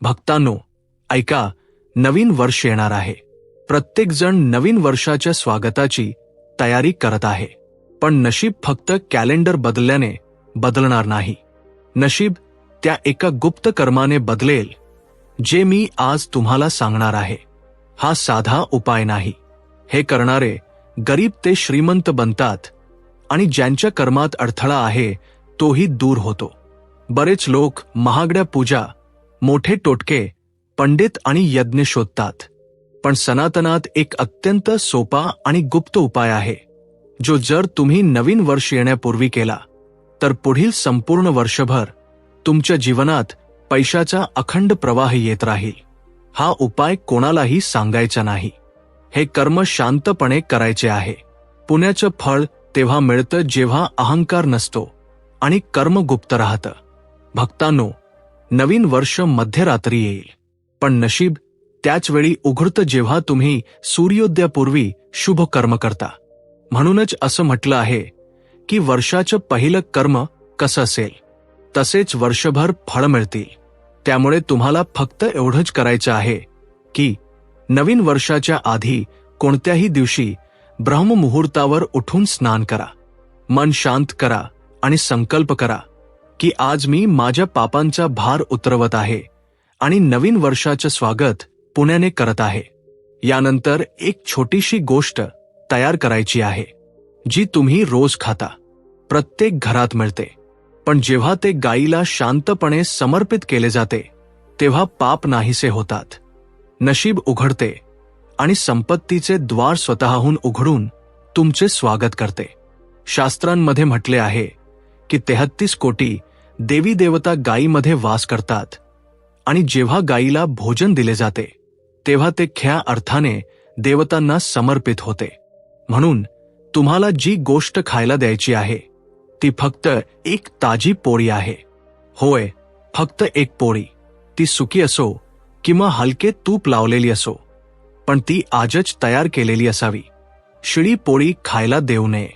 भक्तांनो, ऐका, नवीन वर्ष येणार आहे. प्रत्येक जण नवीन वर्षाच्या स्वागताची तयारी करत आहे. पण नशीब फक्त कॅलेंडर बदलल्याने बदलणार नाही. नशीब त्या एका गुप्त कर्माने बदलेल, जे मी आज तुम्हाला सांगणार आहे. हा साधा उपाय नाही. हे करणारे गरीब ते श्रीमंत बनतात आणि ज्यांच्या कर्मात अडथळा आहे तोही दूर होतो. बरेच लोक महागड्या पूजा, मोठे टोटके, पंडित आणि यज्ञ शोधतात. पण सनातनात एक अत्यंत सोपा आणि गुप्त उपाय आहे, जो जर तुम्ही नवीन वर्ष येण्यापूर्वी केला तर पुढील संपूर्ण वर्षभर तुमच्या जीवनात पैशाचा अखंड प्रवाह येत राहील. हा उपाय कोणालाही सांगायचा नाही. हे कर्म शांतपणे करायचे आहे. पुण्याचं फळ तेव्हा मिळतं जेव्हा अहंकार नसतो आणि कर्म गुप्त राहतं. भक्तांनो, नवीन वर्ष मध्यरात्री येईल, पण नशीब त्याच वेळी उघडतं जेव्हा तुम्ही सूर्योदयापूर्वी शुभ कर्म करता. म्हणूनच असं म्हटलं आहे की वर्षाचं पहिलं कर्म कसं असेल तसेच वर्षभर फळ मिळतील. त्यामुळे तुम्हाला फक्त एवढंच करायचं आहे की नवीन वर्षाच्या आधी कोणत्याही दिवशी ब्रह्ममुहूर्तावर उठून स्नान करा, मन शांत करा आणि संकल्प करा की आज मी माझ्या पापांचा भार उतरवत आहे आणि नवीन वर्षाचं स्वागत पुण्याने करत आहे. यानंतर एक छोटीशी गोष्ट तयार करायची आहे, जी तुम्ही रोज खाता, प्रत्येक घरात मिळते. पण जेव्हा ते गायीला शांतपणे समर्पित केले जाते तेव्हा पाप नाहीसे होतात, नशीब उघडते आणि संपत्तीचे द्वार स्वतःहून उघडून तुमचे स्वागत करते. शास्त्रांमध्ये म्हटले आहे की 33 कोटी देवी देवता गायीमध्ये वास करतात आणि जेव्हा गायीला भोजन दिले जाते तेव्हा ते खऱ्या अर्थाने देवतांना समर्पित होते. म्हणून तुम्हाला जी गोष्ट खायला द्यायची आहे ती फक्त एक ताजी पोळी आहे. होय, फक्त एक पोळी. ती सुकी असो किंवा हलके तूप लावलेली असो, पण ती आजच तयार केलेली असावी. शिळी पोळी खायला देऊ नये.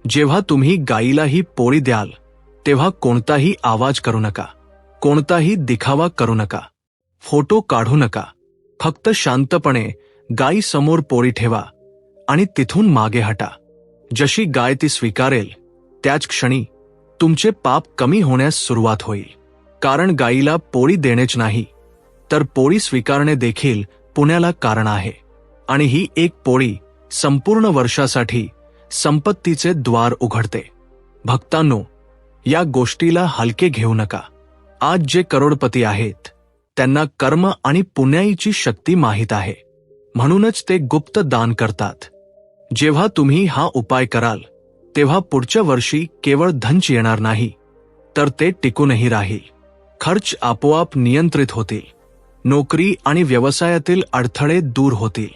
जेव्हा तुम्ही गायीला ही पोळी द्याल तेव्हा कोणताही आवाज करू नका, कोणताही दिखावा करू नका, फोटो काढू नका. फक्त शांतपणे गायीसमोर पोळी ठेवा आणि तिथून मागे हटा. जशी गाय ती स्वीकारेल त्याच क्षणी तुमचे पाप कमी होण्यास सुरुवात होईल. कारण गायीला पोळी देणेच नाही तर पोळी स्वीकारणे देखील पुण्याला कारण आहे. आणि ही एक पोळी संपूर्ण वर्षासाठी संपत्तीचे द्वार उघडते. भक्तांनो, या गोष्टीला हलके घेऊ नका. आज जे करोडपती आहेत त्यांना कर्म आणि पुण्याईची शक्ती माहीत आहे, म्हणूनच ते गुप्त दान करतात. जेव्हा तुम्ही हा उपाय कराल तेव्हा पुढच्या वर्षी केवळ धनच येणार नाही तर ते टिकूनही राहील. खर्च आपोआप नियंत्रित होतील, नोकरी आणि व्यवसायातील अडथळे दूर होतील,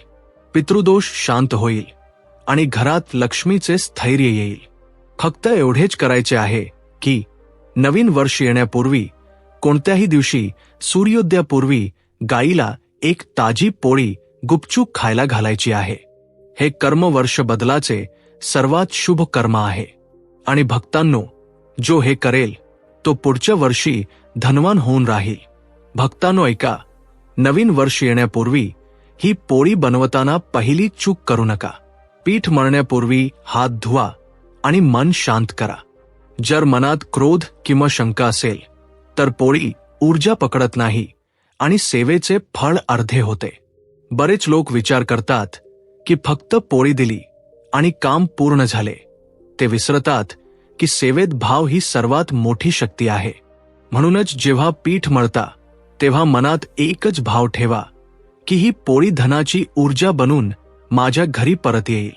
पितृदोष शांत होईल आणि घरात लक्ष्मीचे स्थैर्य येईल. फक्त एवढेच करायचे आहे की नवीन वर्ष येण्यापूर्वी कोणत्याही दिवशी सूर्योदयापूर्वी गायीला एक ताजी पोळी गुपचूप खायला घालायची आहे. हे कर्म वर्ष बदलाचे सर्वात शुभ कर्म आहे. आणि भक्तांनो, जो हे करेल तो पुढच्या वर्षी धनवान होऊन राहील. भक्तांनो, ऐका, नवीन वर्ष येण्यापूर्वी ही पोळी बनवताना पहिली चूक करू नका. पीठ मळण्यापूर्वी हात धुवा आणि मन शांत करा. जर मनात क्रोध किंवा शंका असेल तर पोळी ऊर्जा पकडत नाही आणि सेवेचे फळ अर्धे होते. बरेच लोक विचार करतात की फक्त पोळी दिली आणि काम पूर्ण झाले. ते विसरतात की सेवेत भाव ही सर्वात मोठी शक्ती आहे. म्हणूनच जेव्हा पीठ मळता तेव्हा मनात एकच भाव ठेवा की ही पोळी धनाची ऊर्जा बनून माझ्या घरी परत येईल.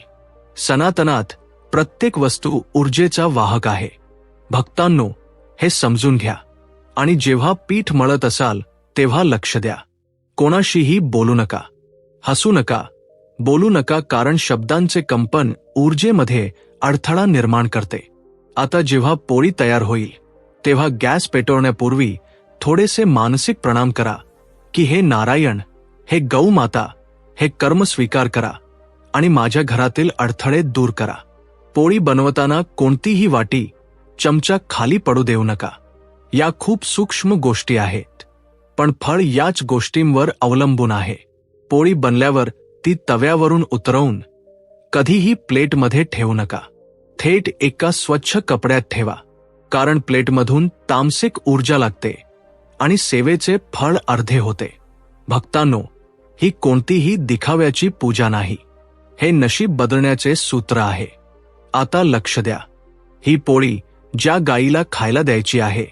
सनातनात प्रत्येक वस्तू ऊर्जेचा वाहक आहे. भक्तांनो, हे समजून घ्या. आणि जेव्हा पीठ मळत असाल तेव्हा लक्ष द्या. कोणाशीही बोलू नका, हसू नका, बोलू नका, कारण शब्दांचे कंपन ऊर्जेमध्ये अडथळा निर्माण करते. आता जेव्हा पोळी तयार होईल तेव्हा गॅस पेटवण्यापूर्वी थोडेसे मानसिक प्रणाम करा की हे नारायण, हे गौमाता, हे कर्म स्वीकार करा आणि माझ्या घरातील अडथळे दूर करा. पोळी बनवताना कोणतीही वाटी, चमचा खाली पडू देऊ नका. या खूप सूक्ष्म गोष्टी आहेत. पण फळ याच गोष्टींवर अवलंबून आहे. पोळी बनल्यावर ती तव्यावरून उतरवून कधीही प्लेटमध्ये ठेवू नका. थेट एका स्वच्छ कपड्यात ठेवा, कारण प्लेटमधून तामसिक ऊर्जा लागते आणि सेवेचे फळ अर्धे होते. भक्तांनो, ही कोणतीही दिखाव्याची पूजा नाही. हे नशीब बदलण्याचे सूत्र आहे. आता लक्ष द्या. ही पोळी ज्या गाईला खायला द्यायची आहे,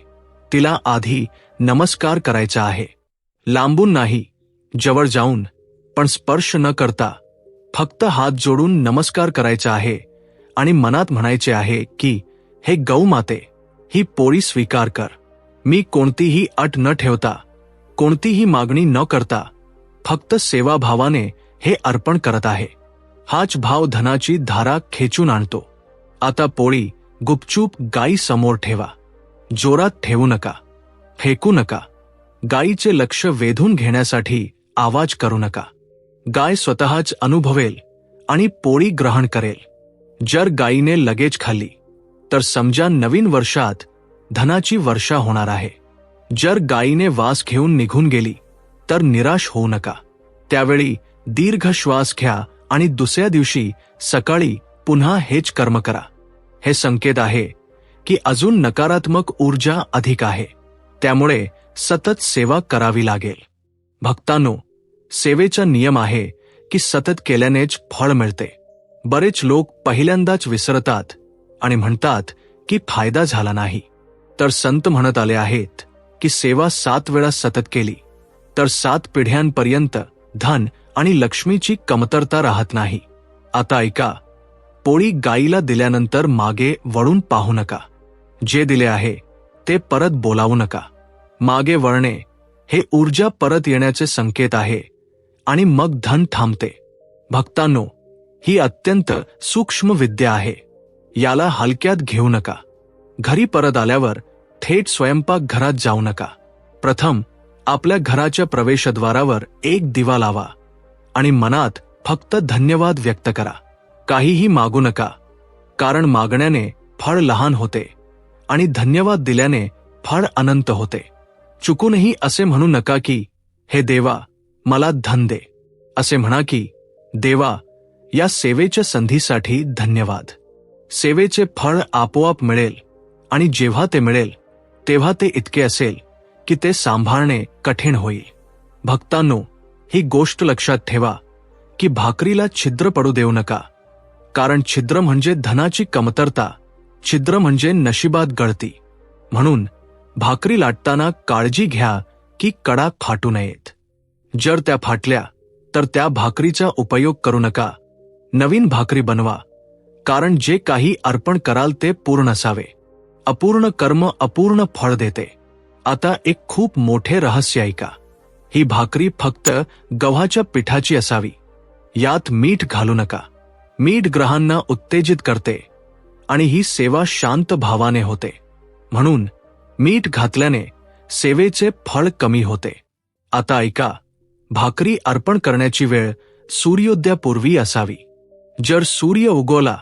तिला आधी नमस्कार करायचा आहे. लांबून नाही, जवळ जाऊन, पण स्पर्श न करता फक्त हात जोडून नमस्कार करायचा आहे आणि मनात म्हणायचे आहे की, हे गौमाते, ही पोळी स्वीकार कर. मी कोणतीही अट न ठेवता, कोणतीही मागणी न करता, फक्त सेवाभावाने हे अर्पण करत आहे. हाच भाव धनाची धारा खेचून आणतो. आता पोळी गुपचूप गाई समोर ठेवा. जोरात ठेवू नका, फेकू नका. गायीचे लक्ष वेधून घेण्यासाठी आवाज करू नका. गाय स्वतःच अनुभवेल आणि पोळी ग्रहण करेल. जर गायीने लगेच खाल्ली तर समजा नवीन वर्षात धनाची वर्षा होणार आहे. जर गायीने वास घेऊन निघून गेली तर निराश होऊ नका. त्यावेळी दीर्घ श्वास घ्या आणि दुसऱ्या दिवशी सकाळी पुन्हा हेच कर्म करा. हे संकेत आहे की अजून नकारात्मक ऊर्जा अधिक आहे, त्यामुळे सतत सेवा करावी लागेल. भक्तांनो, सेवेचा नियम आहे की सतत केल्यानेच फळ मिळते. बरेच लोक पहिल्यांदाच विसरतात आणि म्हणतात की फायदा झाला नाही. तर संत म्हणत आले आहेत की सेवा 7 वेळा सतत केली तर 7 पिढ्यांपर्यंत धन आणि लक्ष्मीची कमतरता राहत नाही. आता ऐका, पोळी गाईला दिल्यानंतर मागे वळून पाहू नका. जे दिले आहे ते परत बोलावू नका. मागे वळणे हे ऊर्जा परत येण्याचे संकेत आहे आणि मग धन थांबते. भक्तांनो, ही अत्यंत सूक्ष्म विद्या आहे. याला हलक्यात घेऊ नका. घरी परत आल्यावर थेट स्वयंपाकघरात जाऊ नका. प्रथम आपल्या घराच्या प्रवेशद्वारावर एक दिवा लावा आणि मनात फक्त धन्यवाद व्यक्त करा. काहीही मागू नका, कारण मागण्याने फळ लहान होते आणि धन्यवाद दिल्याने फळ अनंत होते. चुकूनही असे म्हणू नका की, हे देवा, मला धन दे. असे म्हणा की, देवा, या सेवेच्या संधीसाठी धन्यवाद. सेवेचे फळ आपोआप मिळेल आणि जेव्हा ते मिळेल तेव्हा ते इतके असेल की ते सांभाळणे कठीण होईल. भक्तांनो, ही गोष्ट लक्षात ठेवा की भाकरीला छिद्र पडू देऊ नका, कारण छिद्र म्हणजे धनाची कमतरता, छिद्र म्हणजे नशिबात गळती. म्हणून भाकरी लाटताना काळजी घ्या की कडा फाटू नयेत. जर त्या फाटल्या तर त्या भाकरीचा उपयोग करू नका. नवीन भाकरी बनवा, कारण जे काही अर्पण कराल ते पूर्ण असावे. अपूर्ण कर्म अपूर्ण फळ देते. आता एक खूप मोठे रहस्य ऐका. ही भाकरी फक्त गव्हाच्या पिठाची असावी. यात मीठ घालू नका. मीठ ग्रहांना उत्तेजित करते आणि ही सेवा शांत भावाने होते. म्हणून मीठ घातल्याने सेवेचे फळ कमी होते. आता ऐका, भाकरी अर्पण करण्याची वेळ सूर्योदयापूर्वी असावी. जर सूर्य उगवला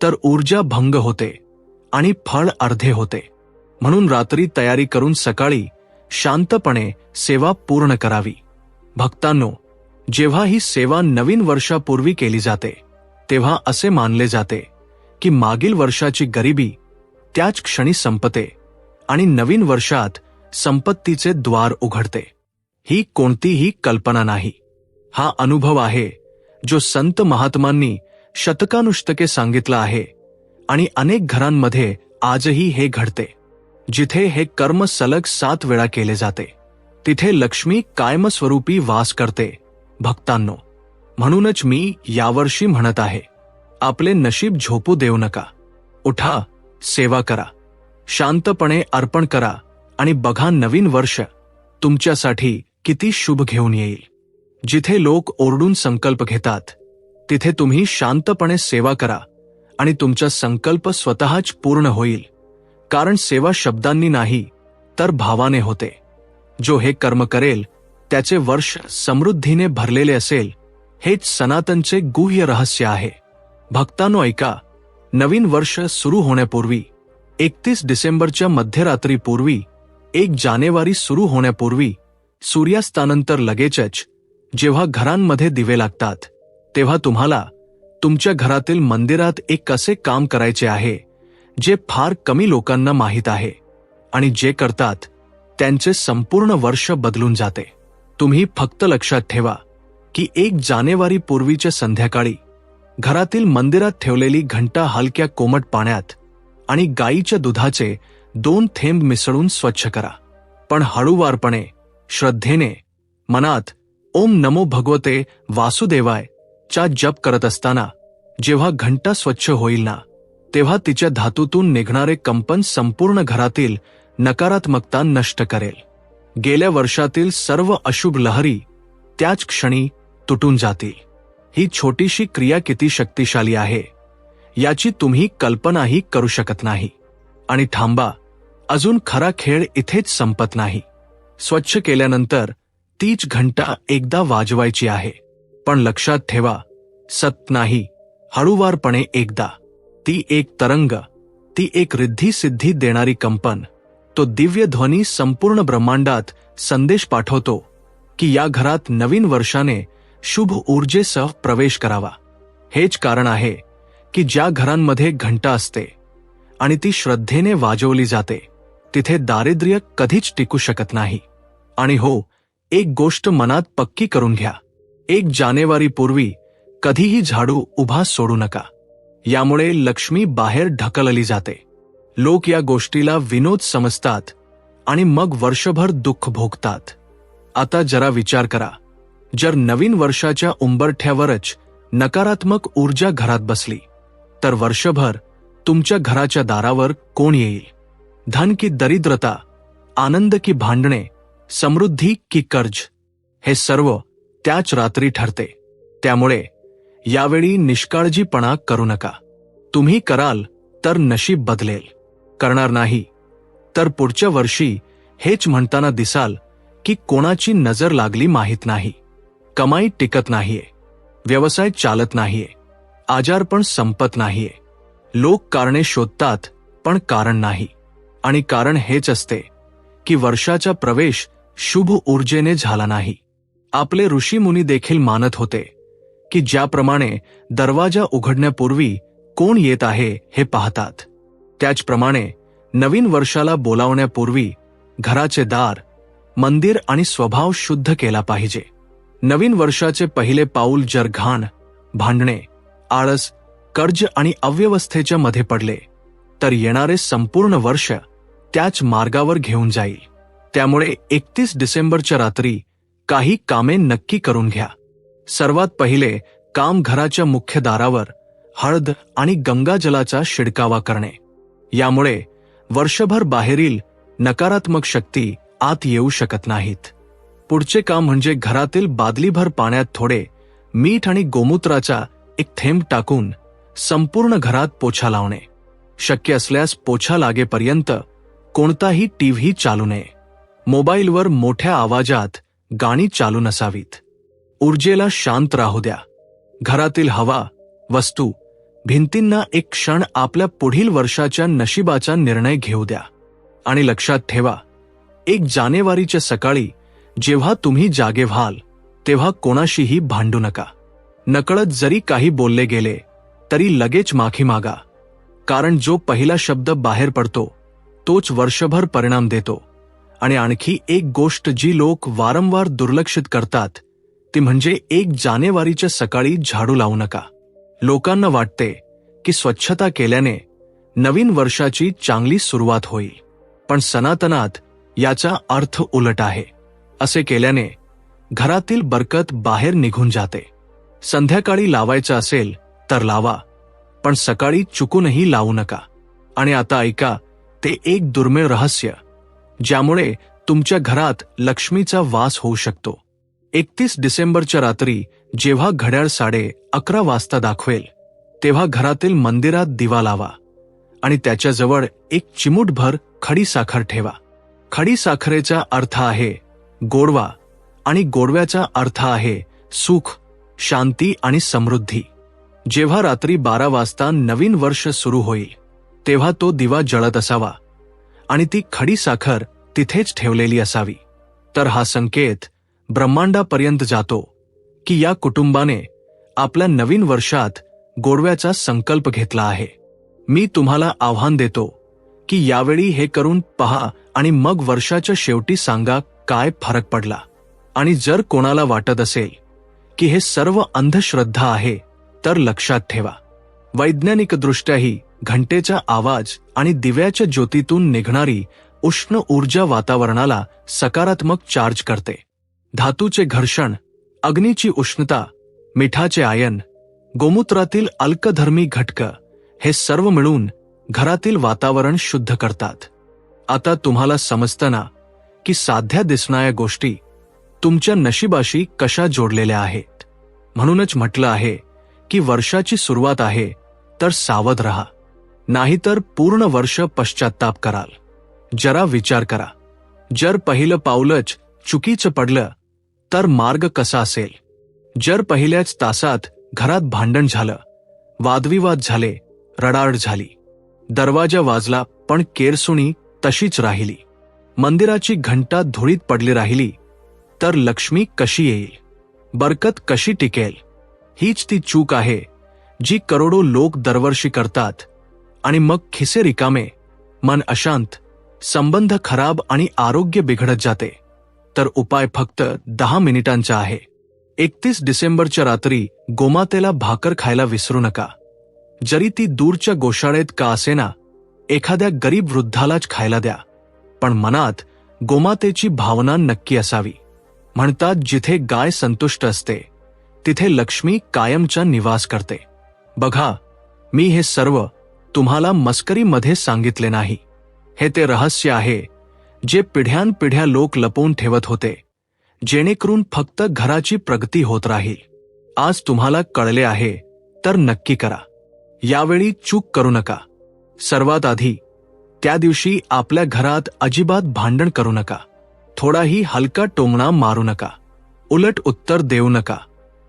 तर ऊर्जा भंग होते आणि फळ अर्धे होते. म्हणून रात्री तयारी करून सकाळी शांतपणे सेवा पूर्ण करावी. भक्तांनो, जेव्हा ही सेवा नवीन वर्षापूर्वी केली जाते तेव्हा असे मानले जाते की मागील वर्षाची गरिबी त्याच क्षणी संपते आणि नवीन वर्षात संपत्तीचे द्वार उघडते. ही कोणतीही कल्पना नाही. हा अनुभव आहे जो संत महात्मांनी शतकानुशतके सांगितला आहे आणि अनेक घरांमध्ये आजही हे घडते. जिथे हे कर्म सलग 7 वेळा केले जाते तिथे लक्ष्मी कायमस्वरूपी वास करते. भक्तांनो, म्हणूनच मी यावर्षी म्हणत आहे, आपले नशीब झोपू देऊ नका. उठा, सेवा करा, शांतपणे अर्पण करा आणि बघा नवीन वर्ष तुमच्यासाठी किती शुभ घेऊन येईल. जिथे लोक ओरडून संकल्प घेतात तिथे तुम्ही शांतपणे सेवा करा आणि तुमचा संकल्प स्वतःच पूर्ण होईल. कारण सेवा शब्दांनी नाही तर भावाने होते. जो हे कर्म करेल त्याचे वर्ष समृद्धीने भरलेले असेल. हेच सनातनचे गुह्य रहस्य आहे. भक्तांनो ऐका, नवीन वर्ष सुरू होण्यापूर्वी, 31 डिसेंबरच्या मध्यरात्रीपूर्वी, 1 जानेवारी सुरू होण्यापूर्वी सूर्यास्तानंतर लगेचच जेव्हा घरांमध्ये दिवे लागतात तेव्हा तुम्हाला तुमच्या घरातील मंदिरात एक असे काम करायचे आहे जे फार कमी लोकांना माहीत आहे आणि जे करतात त्यांचे संपूर्ण वर्ष बदलून जाते. तुम्ही फक्त लक्षात ठेवा की 1 जानेवारी पूर्वीच्या संध्याकाळी घरातील मंदिरात ठेवलेली घंटा हलक्या कोमट पाण्यात आणि गाईच्या दुधाचे 2 थेंब मिसळून स्वच्छ करा. पण हळूवारपणे, श्रद्धेने, मनात ओम नमो भगवते वासुदेवाय चा जप करत असताना जेव्हा घंटा स्वच्छ होईल ना, तेव्हा तिच्या धातूतून निघणारे कंपन संपूर्ण घरातील नकारात्मकता नष्ट करेल. गेल्या वर्षातील सर्व अशुभ लहरी त्याच क्षणी तुटून जातील. ही छोटीशी क्रिया किती शक्तिशाली आहे याची तुम्ही कल्पनाही करू शकत नाही. आणि थांबा, अजून खरा खेळ इथेच संपत नाही. स्वच्छ केल्यानंतर तीच घंटा एकदा वाजवायची आहे. पण लक्षात ठेवा, सत नाही, हळूवारपणे एकदा. ती एक तरंग, ती एक रिद्धी सिद्धी देणारी कंपन, तो दिव्य ध्वनी संपूर्ण ब्रह्मांडात संदेश पाठवतो की या घरात नवीन वर्षाने शुभ ऊर्जेसह प्रवेश करावा. हेच कारण आहे की ज्या घरांमध्ये घंटा असते आणि ती श्रद्धेने वाजवली जाते तिथे दारिद्र्य कधीच टिकू शकत नाही. आणि हो, एक गोष्ट मनात पक्की करून घ्या, 1 जानेवारी पूर्वी कधीही झाडू उभा सोडू नका. यामुळे लक्ष्मी बाहेर ढकलली जाते. लोक या गोष्टीला विनोद समजतात आणि मग वर्षभर दुःख भोगतात. आता जरा विचार करा, जर नवीन वर्षाच्या उंबरठ्यावरच नकारात्मक ऊर्जा घरात बसली तर वर्षभर तुमच्या घराच्या दारावर कोण येईल? धन की दरिद्रता, आनंद की भांडणे, समृद्धी की कर्ज, हे सर्व त्याच रात्री ठरते. त्यामुळे यावेळी निष्काळजीपणा करू नका. तुम्ही कराल तर नशीब बदलेल, करणार नाही तर पुढच्या वर्षी हेच म्हणताना दिसाल की कोणाची नजर लागली माहीत नाही. कमाई टिकत नाहीये, व्यवसाय चालत नाहीये, आजारपण संपत नाहीये. लोक कारणे शोधतात पण कारण नाही. आणि कारण हेच असते की वर्षाचा प्रवेश शुभ ऊर्जेने झाला नाही. आपले ऋषीमुनी देखील मानत होते की ज्याप्रमाणे दरवाजा उघडण्यापूर्वी कोण येत आहे हे पाहतात, त्याचप्रमाणे नवीन वर्षाला बोलावण्यापूर्वी घराचे दार, मंदिर आणि स्वभाव शुद्ध केला पाहिजे. नवीन वर्षाचे पहिले पाऊल जर घाण, भांडणे, आळस, कर्ज आणि अव्यवस्थेच्या मध्ये पडले तर येणारे संपूर्ण वर्ष त्याच मार्गावर घेऊन जाईल. त्यामुळे 31 डिसेंबरच्या रात्री काही कामे नक्की करून घ्या. सर्वात पहिले काम घराच्या मुख्य दारावर हळद आणि गंगाजलाचा शिडकावा करणे. यामुळे वर्षभर बाहेरील नकारात्मक शक्ती आत येऊ शकत नाहीत. पुढचे काम म्हणजे घरातील बादलीभर पाण्यात थोडे मीठ आणि गोमूत्राचा एक थेंब टाकून संपूर्ण घरात पोछा लावणे. शक्य असल्यास पोछा लागेपर्यंत कोणताही टीव्ही चालू नये. मोबाईलवर मोठ्या आवाजात गाणी चालू नसावीत. ऊर्जेला शांत राहू द्या. घरातील हवा, वस्तू, भिंतींना एक क्षण आपल्या पुढील वर्षाच्या नशिबाचा निर्णय घेऊ द्या. आणि लक्षात ठेवा, 1 जानेवारीच्या सकाळी जेव्हा तुम्ही जागे व्हाल तेव्हा कोणाशीही भांडू नका. नकळत जरी काही बोलले गेले तरी लगेच माफी मागा. कारण जो पहिला शब्द बाहेर पडतो तोच वर्षभर परिणाम देतो. आणि आणखी एक गोष्ट जी लोक वारंवार दुर्लक्षित करतात ती म्हणजे 1 जानेवारीच्या सकाळी झाडू लावू नका. लोकांना वाटते की स्वच्छता केल्याने नवीन वर्षाची चांगली सुरुवात होईल, पण सनातनात याचा अर्थ उलट आहे. असे केल्याने घरातील बरकत बाहेर निघून जाते. संध्याकाळी लावायचं असेल तर लावा, पण सकाळी चुकूनही लावू नका. आणि आता ऐका ते एक दुर्मिळ रहस्य ज्यामुळे तुमच्या घरात लक्ष्मीचा वास होऊ शकतो. 31 डिसेंबरच्या रात्री जेव्हा घड्याळ 11:30 वाजता दाखवेल तेव्हा घरातील मंदिरात दिवा लावा आणि त्याच्याजवळ एक चिमूटभर खडी साखर ठेवा. खडी साखरेचा अर्थ आहे गोडवा आणि गोडव्याचा अर्थ आहे सुख, शांती आणि समृद्धी. जेव्हा रात्री 12 वाजता नवीन वर्ष सुरू होईल तेव्हा तो दिवा जळत असावा आणि ती खडी साखर तिथेच ठेवलेली असावी. तर हा संकेत ब्रह्मांडापर्यंत जातो की या कुटुंबाने आपल्या नवीन वर्षात गोडव्याचा संकल्प घेतला आहे. मी तुम्हाला आव्हान देतो की यावेळी हे करून पहा आणि मग वर्षाच्या शेवटी सांगा काय फरक पडला. आणि जर कोणाला वाटत असेल की हे सर्व अंधश्रद्धा आहे तर लक्षात ठेवा, वैज्ञानिकदृष्ट्याही घंटेचा आवाज आणि दिव्याच्या ज्योतीतून निघणारी उष्ण ऊर्जा वातावरणाला सकारात्मक चार्ज करते. धातूचे घर्षण, अग्नीची उष्णता, मिठाचे आयन, गोमूत्रातील अल्कधर्मी घटक हे सर्व मिळून घरातील वातावरण शुद्ध करतात. आता तुम्हाला समजतं ना की साध्या दिसणाऱ्या गोष्टी तुमच्या नशिबाशी कशा जोडलेल्या आहेत. म्हणूनच म्हटलं आहे की वर्षाची सुरुवात आहे तर सावध रहा, नाहीतर पूर्ण वर्ष पश्चात्ताप कराल. जरा विचार करा, जर पहिलं पाऊलच चुकीचं पडलं तर मार्ग कसा असेल. जर पहिल्याच तासात घरात भांडण झालं, वादविवाद झाले, रडारड झाली, दरवाजा वाजला पण केरसुणी तशीच राहिली, मंदिराची घंटा धुळीत पडली राहिली, तर लक्ष्मी कशी येईल, बरकत कशी टिकेल. हीच ती चूक आहे जी करोडो लोक दरवर्षी करतात आणि मग खिसे रिकामे, मन अशांत, संबंध खराब आणि आरोग्य बिघडत जाते. तर उपाय फक्त 10 मिनिटांचा आहे. 31 डिसेंबरच्या रात्री गोमातेला भाकर खायला विसरू नका. जरी ती दूरच्या गोशाळेत का असेना, एखाद्या गरीब वृद्धालाच खायला द्या, पण मनात गोमातेची भावना नक्की असावी. म्हणतात जिथे गाय संतुष्ट असते तिथे लक्ष्मी कायमचा निवास करते. बघा, मी हे सर्व तुम्हाला मस्करीमध्ये सांगितले नाही. हे ते रहस्य आहे जे पिढ्यानपिढ्या लोक लपवून ठेवत होते, जेणेकरून फक्त घराची प्रगती होत राहील. आज तुम्हाला कळले आहे तर नक्की करा. यावेळी चूक करू नका. सर्वात आधी त्या दिवशी आपल्या घरात अजिबात भांडण करू नका. थोडाही हलका टोमणा मारू नका. उलट उत्तर देऊ नका.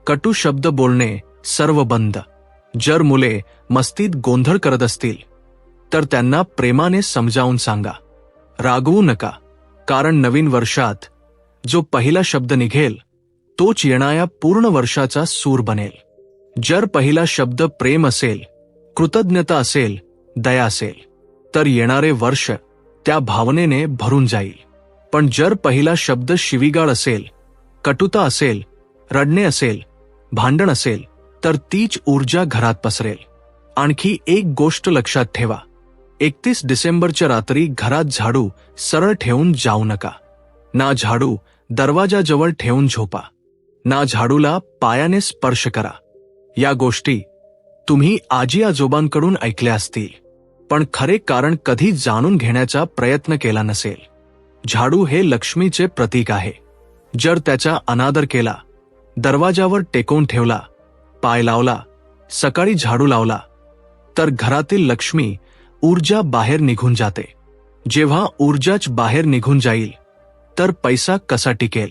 कटू शब्द बोलणे सर्व बंद. जर मुले मस्तीत गोंधळ करत असतील तर त्यांना प्रेमाने समजावून सांगा. रागवू नका, कारण नवीन वर्षात जो पहिला शब्द निघेल तोच येणाऱ्या पूर्ण वर्षाचा सूर बनेल. जर पहिला शब्द प्रेम असेल, कृतज्ञता असेल, दया असेल, तर येणारे वर्ष त्या भावनेने भरून जाईल. पण जर पहिला शब्द शिवीगाळ असेल, कटुता असेल, रडणे असेल, भांडण असेल, तर तीच ऊर्जा घरात पसरेल. आणखी एक गोष्ट लक्षात ठेवा, 31 डिसेंबरच्या रात्री घरात झाडू सरळ ठेवून जाऊ नका. ना झाडू दरवाजाजवळ ठेवून झोपा, ना झाडूला पायाने स्पर्श करा. या गोष्टी तुम्ही आजी आजोबांकडून ऐकल्या असतील, पण खरे कारण कधी जाणून घेण्याचा प्रयत्न केला नसेल. झाडू हे लक्ष्मीचे प्रतीक आहे. जर त्याचा अनादर केला, दरवाजावर टेकवून ठेवला, पाय लावला, सकाळी झाडू लावला, तर घरातील लक्ष्मी ऊर्जा बाहेर निघून जाते. जेव्हा ऊर्जाच बाहेर निघून जाईल तर पैसा कसा टिकेल,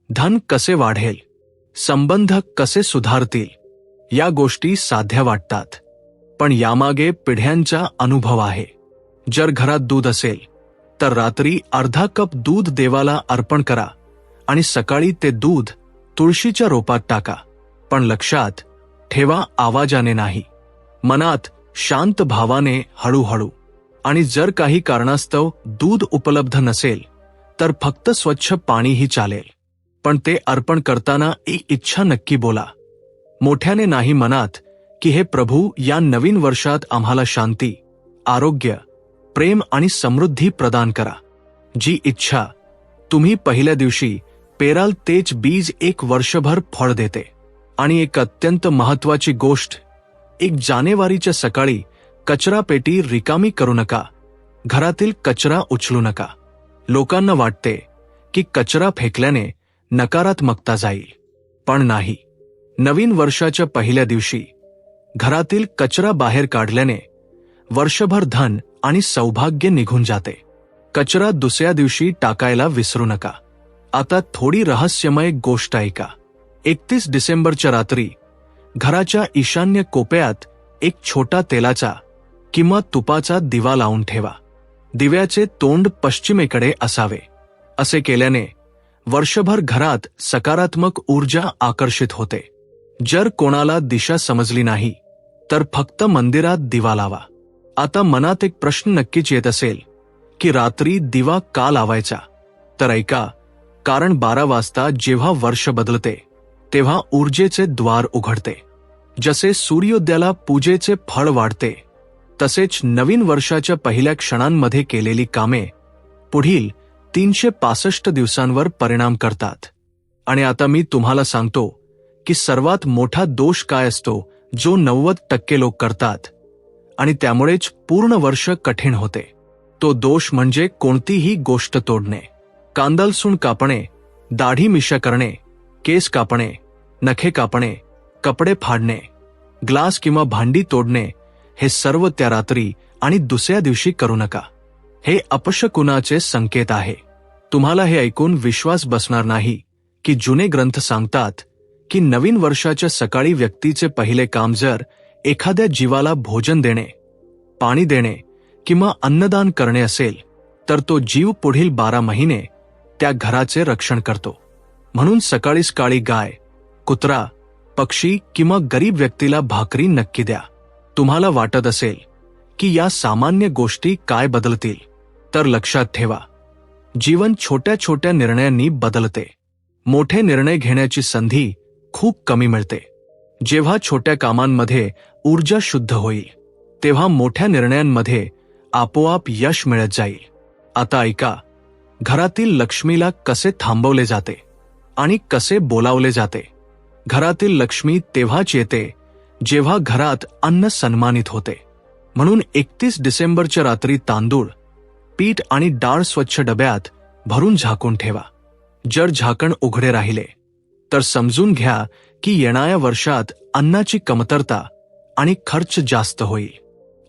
धन कसे वाढेल, संबंध कसे सुधारतील. या गोष्टी साध्या वाटतात, पण यामागे पिढ्यांचा अनुभव आहे. जर घरात दूध असेल तर रात्री अर्धा कप दूध देवाला अर्पण करा आणि सकाळी ते दूध तुळशीच्या रोपात टाका. पण लक्षात ठेवा, आवाजाने नाही, मनात शांत भावाने, हळूहळू. आणि जर काही कारणास्तव दूध उपलब्ध नसेल तर फक्त स्वच्छ पाणीही चालेल. पण ते अर्पण करताना एक इच्छा नक्की बोला, मोठ्याने नाही, मनात, की हे प्रभू, या नवीन वर्षात आम्हाला शांती, आरोग्य, प्रेम आणि समृद्धी प्रदान करा. जी इच्छा तुम्ही पहिल्या दिवशी पेराल तेच बीज एक वर्षभर फळ देते. आणि एक अत्यंत महत्वाची गोष्ट, 1 जानेवारीच्या सकाळी कचरा पेटी रिकामी करू नका. घरातील कचरा उचलू नका. लोकांना वाटते की कचरा फेकल्याने नकारात्मकता जाईल, पण नाही. नवीन वर्षाच्या पहिल्या दिवशी घरातील कचरा बाहेर काढल्याने वर्षभर धन आणि सौभाग्य निघून जाते. कचरा दुसऱ्या दिवशी टाकायला विसरू नका. आता थोडी रहस्यमय गोष्ट ऐका. 31 डिसेंबरच्या रात्री घराच्या ईशान्य कोपऱ्यात एक छोटा तेलाचा किंवा तुपाचा दिवा लावून ठेवा. दिव्याचे तोंड पश्चिमेकडे असावे. असे केल्याने वर्षभर घरात सकारात्मक ऊर्जा आकर्षित होते. जर कोणाला दिशा समजली नाही तर फक्त मंदिरात दिवा लावा. आता मनात एक प्रश्न नक्कीच येत असेल की रात्री दिवा का लावायचा? तर ऐका, कारण 12 वाजता जेव्हा वर्ष बदलते तेव्हा ऊर्जेचे द्वार उघडते. जसे सूर्योदयाला पूजेचे फळ वाढते, तसेच नवीन वर्षाच्या पहिल्या क्षणांमध्ये केलेली कामे पुढील 365 दिवसांवर परिणाम करतात. आणि आता मी तुम्हाला सांगतो की सर्वात मोठा दोष काय असतो जो 90% लोक करतात आणि त्यामुळेच पूर्ण वर्ष कठीण होते. तो दोष म्हणजे कोणतीही गोष्ट तोडणे. कांदा लसूण कापणे, दाढी मिशा करणे, केस कापणे, नखे कापणे, कपडे फाडणे, ग्लास किंवा भांडी तोडणे, हे सर्व त्या रात्री आणि दुसऱ्या दिवशी करू नका. हे अपशकुनाचे संकेत आहे. तुम्हाला हे ऐकून विश्वास बसणार नाही की जुने ग्रंथ सांगतात की नवीन वर्षाच्या सकाळी व्यक्तीचे पहिले काम जर एखाद्या जीवाला भोजन देणे, पाणी देणे किंवा अन्नदान करणे असेल तर तो जीव पुढील 12 महिने त्या घराचे रक्षण करतो. म्हणून सकाळीच काळी गाय, कुत्रा, पक्षी किंवा गरीब व्यक्तीला भाकरी नक्की द्या. तुम्हाला वाटत असेल की या सामान्य गोष्टी काय बदलतील, तर लक्षात ठेवा, जीवन छोट्या छोट्या निर्णयांनी बदलते. मोठे निर्णय घेण्याची संधी खूप कमी मिळते. जेव्हा छोट्या कामांमध्ये ऊर्जा शुद्ध होईल तेव्हा मोठ्या निर्णयांमध्ये आपोआप यश मिळत जाईल. आता ऐका, घरातील लक्ष्मीला कसे थांबवले जाते आणि कसे बोलावले जाते. घरातील लक्ष्मी तेव्हाच येते जेव्हा घरात अन्न सन्मानित होते. म्हणून 31 डिसेंबरच्या रात्री तांदूळ, पीठ आणि डाळ स्वच्छ डब्यात भरून झाकून ठेवा. जर झाकण उघडे राहिले तर समजून घ्या की येणाऱ्या वर्षात अन्नाची कमतरता आणि खर्च जास्त होईल.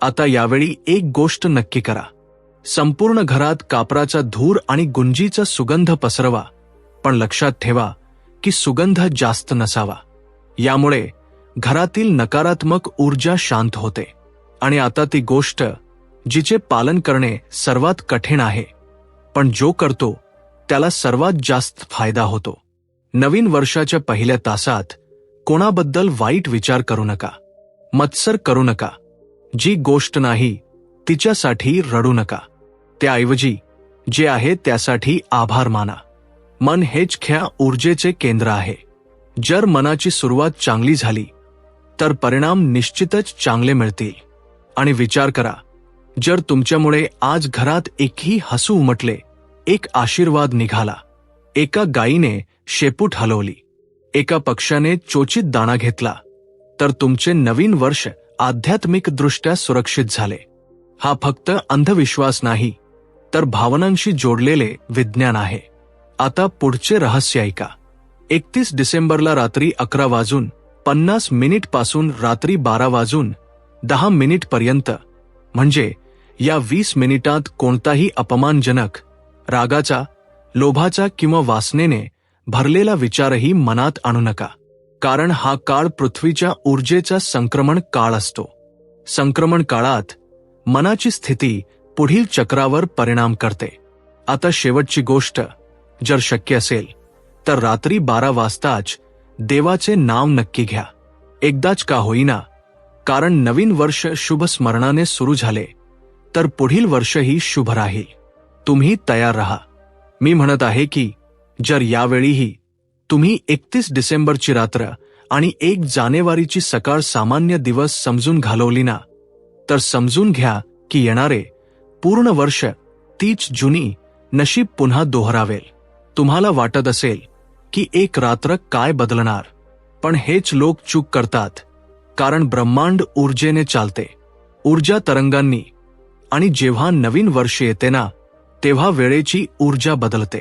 आता यावेळी एक गोष्ट नक्की करा, संपूर्ण घरात कापराचा धूर आणि गुंजीचा सुगंध पसरवा, पण लक्षात ठेवा की सुगंध जास्त नसावा. यामुळे घरातील नकारात्मक ऊर्जा शांत होते. आणि आता ती गोष्ट जिचे पालन करणे सर्वात कठीण आहे, पण जो करतो त्याला सर्वात जास्त फायदा होतो. नवीन वर्षाच्या पहिल्या तासात कोणाबद्दल वाईट विचार करू नका, मत्सर करू नका. जी गोष्ट नाही तिच्यासाठी रडू नका. त्याऐवजी जे आहे त्यासाठी आभार माना. मन हेच खऱ्या ऊर्जेचे केंद्र आहे. जर मनाची सुरुवात चांगली झाली तर परिणाम निश्चितच चांगले मिळतील. आणि विचार करा, जर तुमच्यामुळे आज घरात एकही हसू उमटले, एक आशीर्वाद निघाला, एका गायीने शेपूट हलवली, एका पक्ष्याने चोचीत दाणा घेतला, तर तुमचे नवीन वर्ष आध्यात्मिकदृष्ट्या सुरक्षित झाले. हा फक्त अंधविश्वास नाही, तर भावनांशी जोडलेले विज्ञान आहे. आता पुढचे रहस्य ऐका. 31 डिसेंबरला रात्री 11:50 पासून रात्री 12:10 पर्यंत, म्हणजे या 20 मिनिटात कोणताही अपमानजनक, रागाचा, लोभाचा किंवा वासनेने भरलेला विचारही मनात आणू नका. कारण हा काळ पृथ्वीच्या ऊर्जेचा संक्रमण काळ असतो. संक्रमण काळात मनाची स्थिती पुढील चक्रावर परिणाम करते. आता शेवटची गोष्ट, जर शक्य असेल तर रात्री 12 वाजताच देवाचे नाव नक्की घ्या. एकदाच का होईना, कारण नवीन वर्ष शुभ स्मरणाने सुरू झाले तर पुढील वर्षही शुभ राहील. तुम्ही तयार राहा. मी म्हणत आहे की जर यावेळीही तुम्ही 31 डिसेंबरची रात्र आणि 1 जानेवारीची सकाळ सामान्य दिवस समजून घालवली ना, तर समजून घ्या की येणारे पूर्ण वर्ष 30 जुनी नशीब पुन्हा दोहरावेल. तुम्हाला वाटत असेल की एक रात्र काय बदलणार, पण हेच लोक चूक करतात. कारण ब्रह्मांड ऊर्जेने चालते, ऊर्जा तरंगांनी. आणि जेव्हा नवीन वर्ष येते ना, तेव्हा वेळेची ऊर्जा बदलते.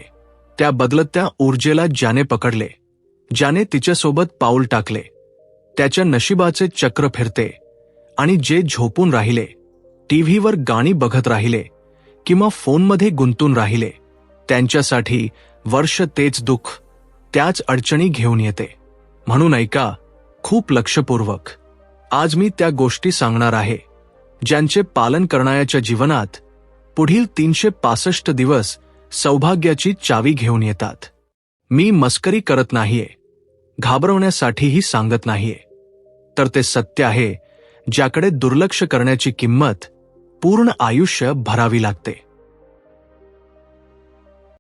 त्या बदलत्या ऊर्जेला ज्याने पकडले, ज्याने तिच्यासोबत पाऊल टाकले, त्याच्या नशिबाचे चक्र फिरते. आणि जे झोपून राहिले, टीव्हीवर गाणी बघत राहिले किंवा फोनमध्ये गुंतून राहिले, त्यांच्यासाठी वर्ष तेच दुःख, त्याच अडचणी घेऊन येते. म्हणून ऐका खूप लक्षपूर्वक. आज मी त्या गोष्टी सांगणार आहे ज्यांचे पालन करणाऱ्याच्या जीवनात पुढील 365 दिवस सौभाग्याची चावी घेऊन येतात. मी मस्करी करत नाहीये, घाबरवण्यासाठीही सांगत नाहीये, तर ते सत्य आहे ज्याकडे दुर्लक्ष करण्याची किंमत पूर्ण आयुष्य भरावी लागते.